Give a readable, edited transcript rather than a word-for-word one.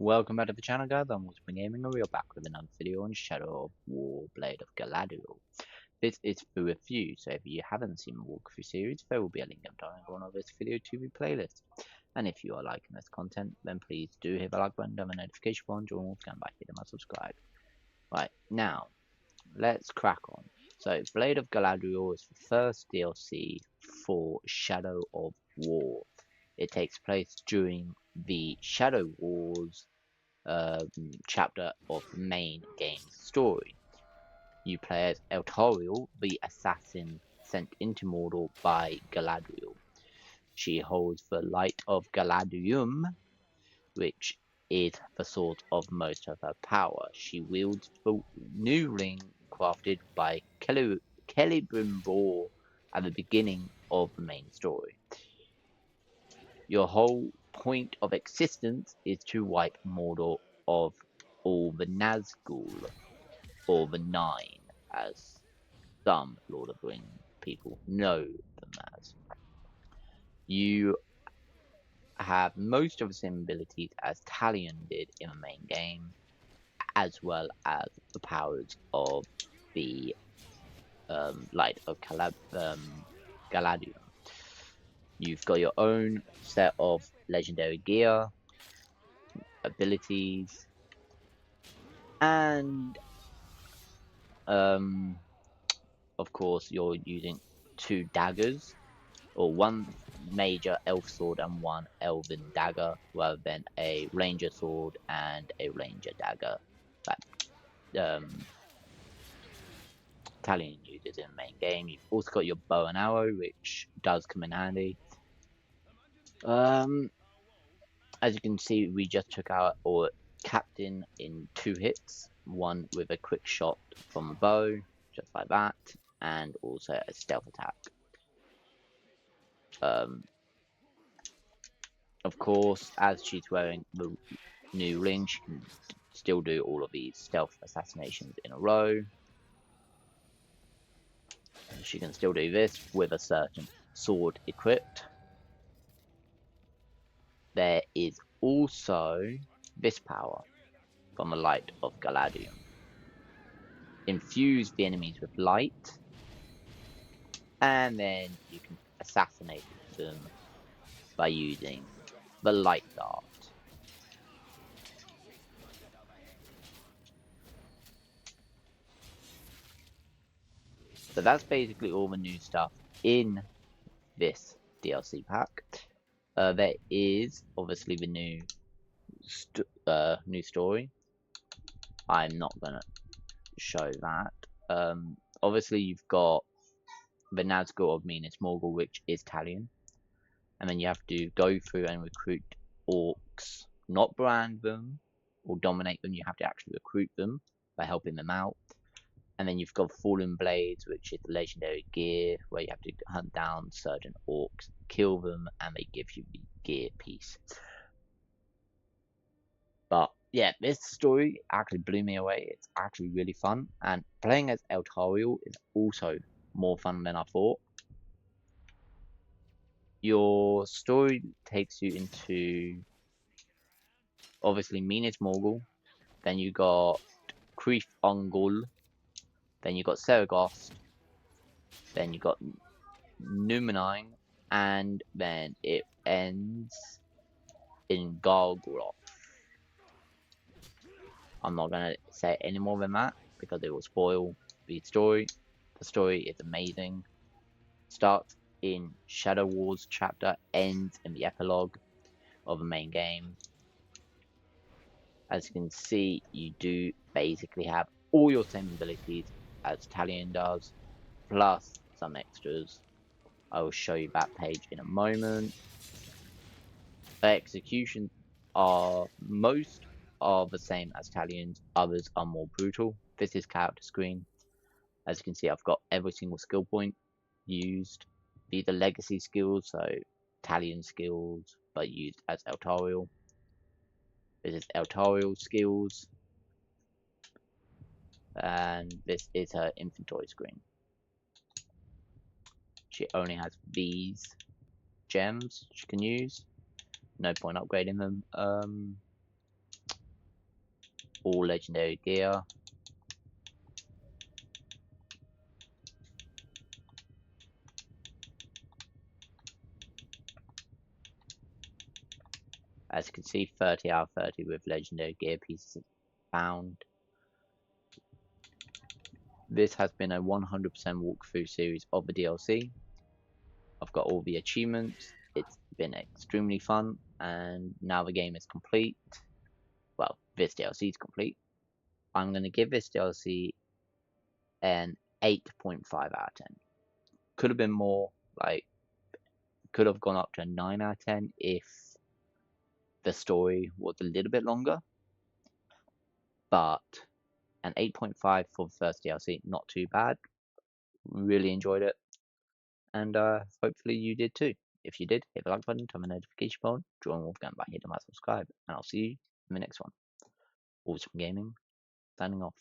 Welcome back to the channel, guys. I'm WolfsbaneGaming, and we are back with another video on Shadow of War Blade of Galadriel. This is for review, so if you haven't seen the walkthrough series, there will be a link down in one of this video to the playlist. And if you are liking this content, then please do hit the like button, down the notification button, join Wolfscan by hitting my subscribe. Right, now, let's crack on. So, Blade of Galadriel is the first DLC for Shadow of War. It takes place during the Shadow Wars chapter of the main game's story. You play as Eltariel, the assassin sent into Mordor by Galadriel. She holds the Light of Galadriel, which is the source of most of her power. She wields the new ring crafted by Celebrimbor at the beginning of the main story. Your whole point of existence is to wipe Mordor of all the Nazgul, or the Nine, as some Lord of the Rings people know them as. You have most of the same abilities as Talion did in the main game, as well as the powers of the Light of Galadriel. You've got your own set of legendary gear, abilities, and of course you're using two daggers, or one major elf sword and one elven dagger, rather than a ranger sword and a ranger dagger that Talion uses in the main game. You've also got your bow and arrow, which does come in handy. As you can see, we just took out our captain in 2 hits, one with a quick shot from a bow, just like that, and also a stealth attack. Of course, as she's wearing the new ring, she can still do all of these stealth assassinations in a row. She can still do this with a certain sword equipped. There is also this power from the Light of Galadriel. Infuse the enemies with light, and then you can assassinate them by using the light dart. So that's basically all the new stuff in this DLC pack. There is obviously the new story. I'm not gonna show that. Obviously you've got the Nazgul of Minas Morgul, which is Talion, and then you have to go through and recruit orcs, not brand them or dominate them. You have to actually recruit them by helping them out. And then you've got Fallen Blades, which is the legendary gear, where you have to hunt down certain orcs, kill them, and they give you the gear piece. But yeah, this story actually blew me away. It's actually really fun, and playing as Eltariel is also more fun than I thought. Your story takes you into, obviously, Minas Morgul, then you got Crith Ongol, then you got Saragost, then you got Numenine, and then it ends in Gargoroth. I'm not gonna say any more than that because it will spoil the story. The story is amazing. Starts in Shadow Wars chapter, ends in the epilogue of the main game. As you can see, you do basically have all your same abilities as Talion does, plus some extras. I will show you that page in a moment. The executions are most are the same as Talion's, others are more brutal. This is character screen. As you can see, I've got every single skill point used. These are legacy skills, so Talion skills, but used as Eltariel. This is Eltariel skills, and this is her inventory screen. She only has these gems she can use. No point upgrading them. all legendary gear. As you can see, 30 out of 30 with legendary gear pieces found. This has been a 100% walkthrough series of the DLC. I've got all the achievements. It's been extremely fun, and now the game is complete. Well, this DLC is complete. I'm going to give this DLC an 8.5 out of 10. Could have been more, like, could have gone up to a 9 out of 10 if the story was a little bit longer. But an 8.5 for the first DLC, not too bad. Really enjoyed it, and hopefully you did too. If you did, hit the like button, turn the notification bell, join WolfbaneGame by hitting that subscribe, and I'll see you in the next one. WolfsbaneGaming, signing off.